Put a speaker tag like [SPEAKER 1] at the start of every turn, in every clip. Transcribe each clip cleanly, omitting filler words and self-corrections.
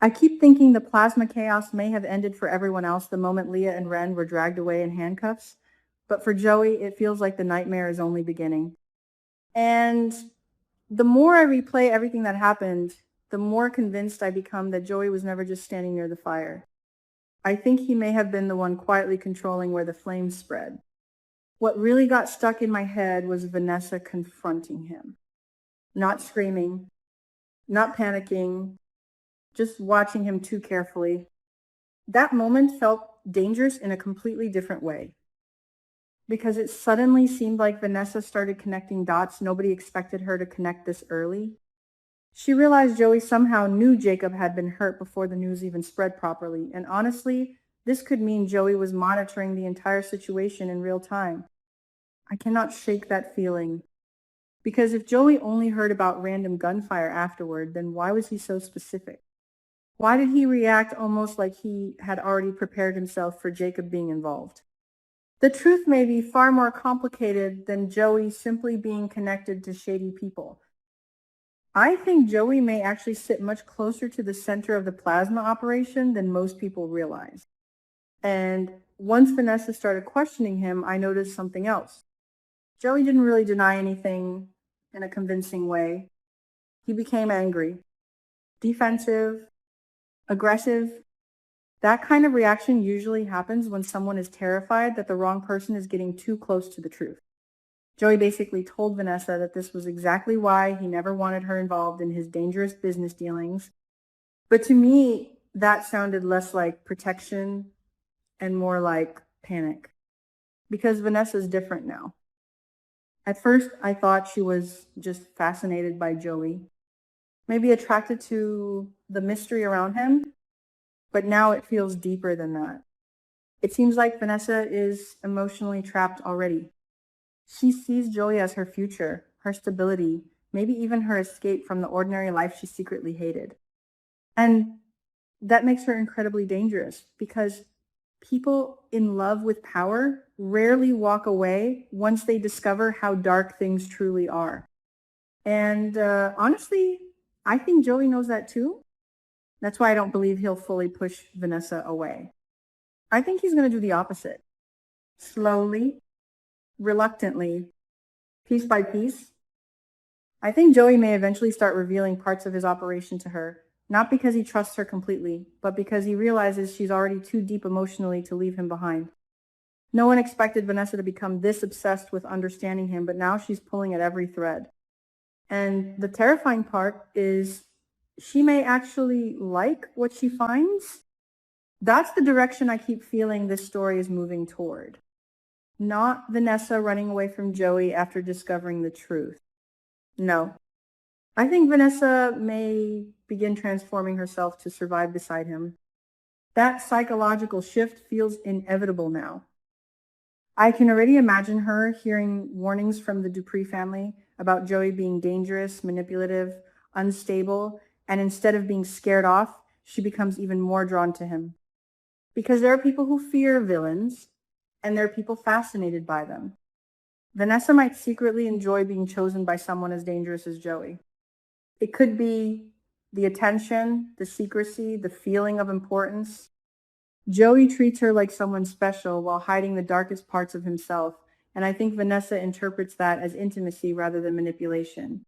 [SPEAKER 1] I keep thinking the plasma chaos may have ended for everyone else the moment Leah and Ren were dragged away in handcuffs, but for Joey, it feels like the nightmare is only beginning. And the more I replay everything that happened, the more convinced I become that Joey was never just standing near the fire. I think he may have been the one quietly controlling where the flames spread. What really got stuck in my head was Vanessa confronting him. Not screaming, not panicking, just watching him too carefully. That moment felt dangerous in a completely different way because it suddenly seemed like Vanessa started connecting dots nobody expected her to connect this early. She realized Joey somehow knew Jacob had been hurt before the news even spread properly, and honestly, this could mean Joey was monitoring the entire situation in real time. I cannot shake that feeling. Because if Joey only heard about random gunfire afterward, then why was he so specific? Why did he react almost like he had already prepared himself for Jacob being involved? The truth may be far more complicated than Joey simply being connected to shady people. I think Joey may actually sit much closer to the center of the plasma operation than most people realize. And once Vanessa started questioning him, I noticed something else. Joey didn't really deny anything in a convincing way. He became angry, defensive, aggressive. That kind of reaction usually happens when someone is terrified that the wrong person is getting too close to the truth. Joey basically told Vanessa that this was exactly why he never wanted her involved in his dangerous business dealings. But to me, that sounded less like protection and more like panic. Because Vanessa's different now. At first, I thought she was just fascinated by Joey, maybe attracted to the mystery around him, but now it feels deeper than that. It seems like Vanessa is emotionally trapped already. She sees Joey as her future, her stability, maybe even her escape from the ordinary life she secretly hated. And that makes her incredibly dangerous because people in love with power rarely walk away once they discover how dark things truly are. And honestly, I think Joey knows that too. That's why I don't believe he'll fully push Vanessa away. I think he's going to do the opposite. Slowly, reluctantly, piece by piece. I think Joey may eventually start revealing parts of his operation to her, not because he trusts her completely, but because he realizes she's already too deep emotionally to leave him behind. No one expected Vanessa to become this obsessed with understanding him, but now she's pulling at every thread. And the terrifying part is she may actually like what she finds. That's the direction I keep feeling this story is moving toward. Not Vanessa running away from Joey after discovering the truth. No. I think Vanessa may begin transforming herself to survive beside him. That psychological shift feels inevitable now. I can already imagine her hearing warnings from the Dupree family about Joey being dangerous, manipulative, unstable, and instead of being scared off, she becomes even more drawn to him. Because there are people who fear villains, and there are people fascinated by them. Vanessa might secretly enjoy being chosen by someone as dangerous as Joey. It could be the attention, the secrecy, the feeling of importance. Joey treats her like someone special while hiding the darkest parts of himself, and I think Vanessa interprets that as intimacy rather than manipulation.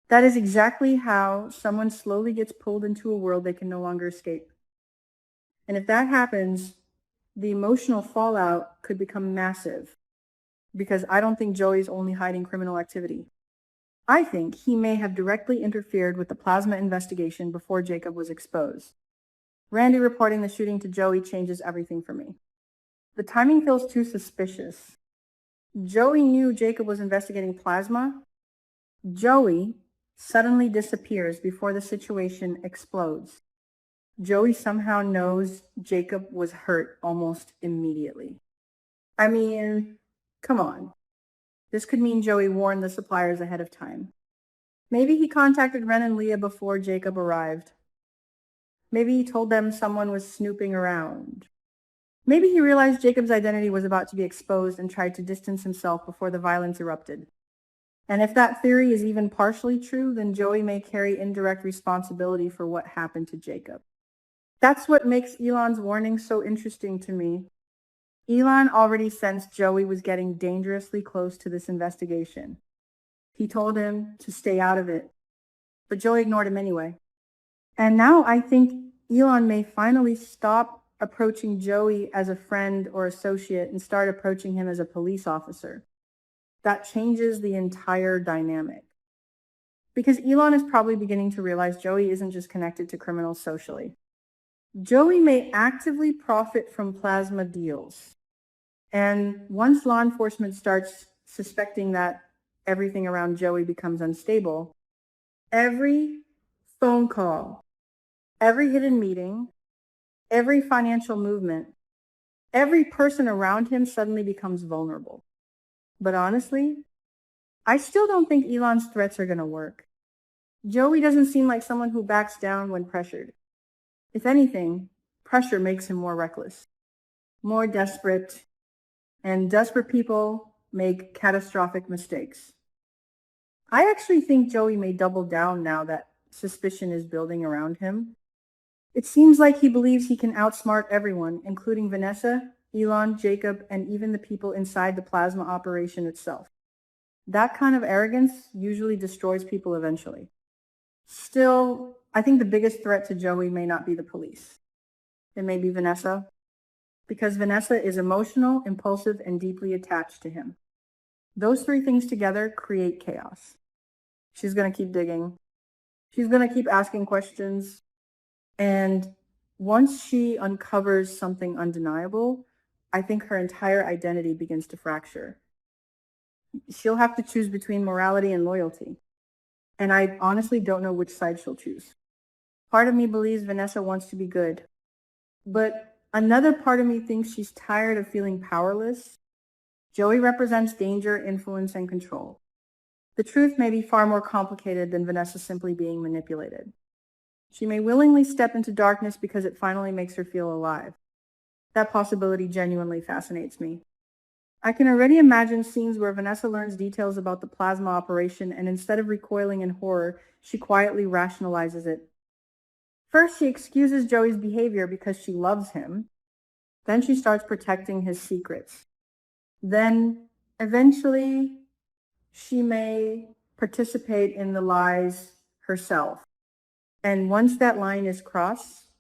[SPEAKER 1] That is exactly how someone slowly gets pulled into a world they can no longer escape. And if that happens, the emotional fallout could become massive, because I don't think Joey's only hiding criminal activity. I think he may have directly interfered with the plasma investigation before Jacob was exposed. Randy reporting the shooting to Joey changes everything for me. The timing feels too suspicious. Joey knew Jacob was investigating plasma. Joey suddenly disappears before the situation explodes. Joey somehow knows Jacob was hurt almost immediately. I mean, come on. This could mean Joey warned the suppliers ahead of time. Maybe he contacted Ren and Leah before Jacob arrived. Maybe he told them someone was snooping around. Maybe he realized Jacob's identity was about to be exposed and tried to distance himself before the violence erupted. And if that theory is even partially true, then Joey may carry indirect responsibility for what happened to Jacob. That's what makes Elon's warning so interesting to me. Elon already sensed Joey was getting dangerously close to this investigation. He told him to stay out of it, but Joey ignored him anyway. And now I think Elon may finally stop approaching Joey as a friend or associate and start approaching him as a police officer. That changes the entire dynamic. Because Elon is probably beginning to realize Joey isn't just connected to criminals socially. Joey may actively profit from plasma deals. And once law enforcement starts suspecting that everything around Joey becomes unstable, every phone call, every hidden meeting, every financial movement, every person around him suddenly becomes vulnerable. But honestly, I still don't think Elon's threats are going to work. Joey doesn't seem like someone who backs down when pressured. If anything, pressure makes him more reckless, more desperate, and desperate people make catastrophic mistakes. I actually think Joey may double down now that suspicion is building around him. It seems like he believes he can outsmart everyone, including Vanessa, Elon, Jacob, and even the people inside the plasma operation itself. That kind of arrogance usually destroys people eventually. Still, I think the biggest threat to Joey may not be the police. It may be Vanessa, because Vanessa is emotional, impulsive, and deeply attached to him. Those three things together create chaos. She's going to keep digging. She's going to keep asking questions. And once she uncovers something undeniable, I think her entire identity begins to fracture. She'll have to choose between morality and loyalty. And I honestly don't know which side she'll choose. Part of me believes Vanessa wants to be good. But another part of me thinks she's tired of feeling powerless. Joey represents danger, influence, and control. The truth may be far more complicated than Vanessa simply being manipulated. She may willingly step into darkness because it finally makes her feel alive. That possibility genuinely fascinates me. I can already imagine scenes where Vanessa learns details about the plasma operation, and instead of recoiling in horror, she quietly rationalizes it. First, she excuses Joey's behavior because she loves him. Then she starts protecting his secrets. Then, eventually, she may participate in the lies herself. And once that line is crossed,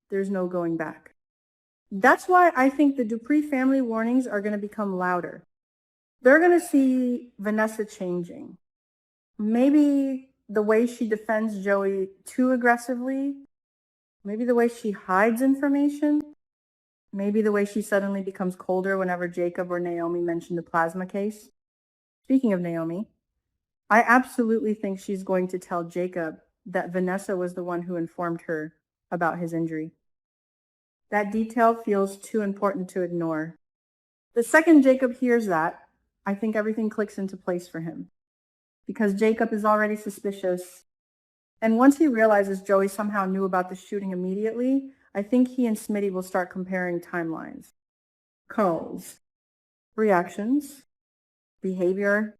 [SPEAKER 1] there's no going back. That's why I think the Dupree family warnings are going to become louder. They're going to see Vanessa changing. Maybe the way she defends Joey too aggressively, maybe the way she hides information, maybe the way she suddenly becomes colder whenever Jacob or Naomi mention the plasma case. Speaking of Naomi, I absolutely think she's going to tell Jacob that Vanessa was the one who informed her about his injury. That detail feels too important to ignore. The second Jacob hears that, I think everything clicks into place for him. Because Jacob is already suspicious. And once he realizes Joey somehow knew about the shooting immediately, I think he and Smitty will start comparing timelines. Calls, reactions, behavior.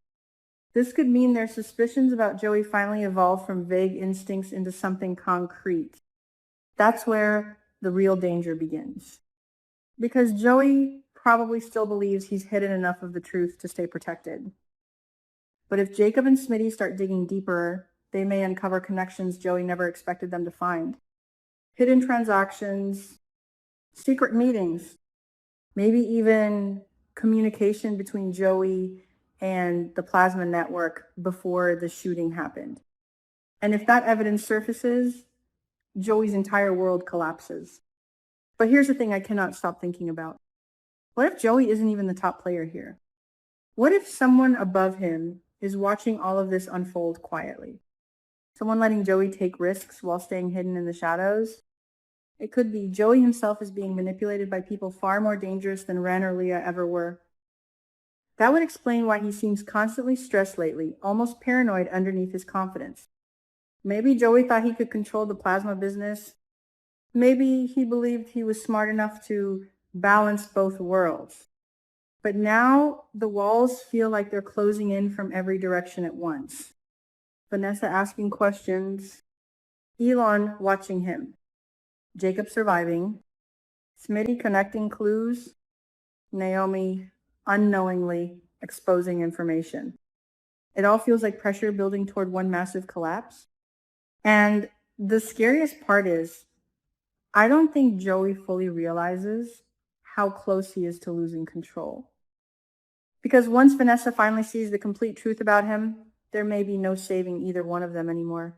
[SPEAKER 1] This could mean their suspicions about Joey finally evolved from vague instincts into something concrete. That's where the real danger begins. Because Joey probably still believes he's hidden enough of the truth to stay protected. But if Jacob and Smitty start digging deeper, they may uncover connections Joey never expected them to find. Hidden transactions, secret meetings, maybe even communication between Joey and the plasma network before the shooting happened. And if that evidence surfaces, Joey's entire world collapses. But here's the thing I cannot stop thinking about. What if Joey isn't even the top player here? What if someone above him is watching all of this unfold quietly? Someone letting Joey take risks while staying hidden in the shadows? It could be Joey himself is being manipulated by people far more dangerous than Ren or Leah ever were. That would explain why he seems constantly stressed lately, almost paranoid underneath his confidence. Maybe Joey thought he could control the plasma business. Maybe he believed he was smart enough to balance both worlds. But now the walls feel like they're closing in from every direction at once. Vanessa asking questions, Elon watching him. Jacob surviving, Smitty connecting clues, Naomi unknowingly exposing information. It all feels like pressure building toward one massive collapse. And the scariest part is, I don't think Joey fully realizes how close he is to losing control. Because once Vanessa finally sees the complete truth about him, there may be no saving either one of them anymore.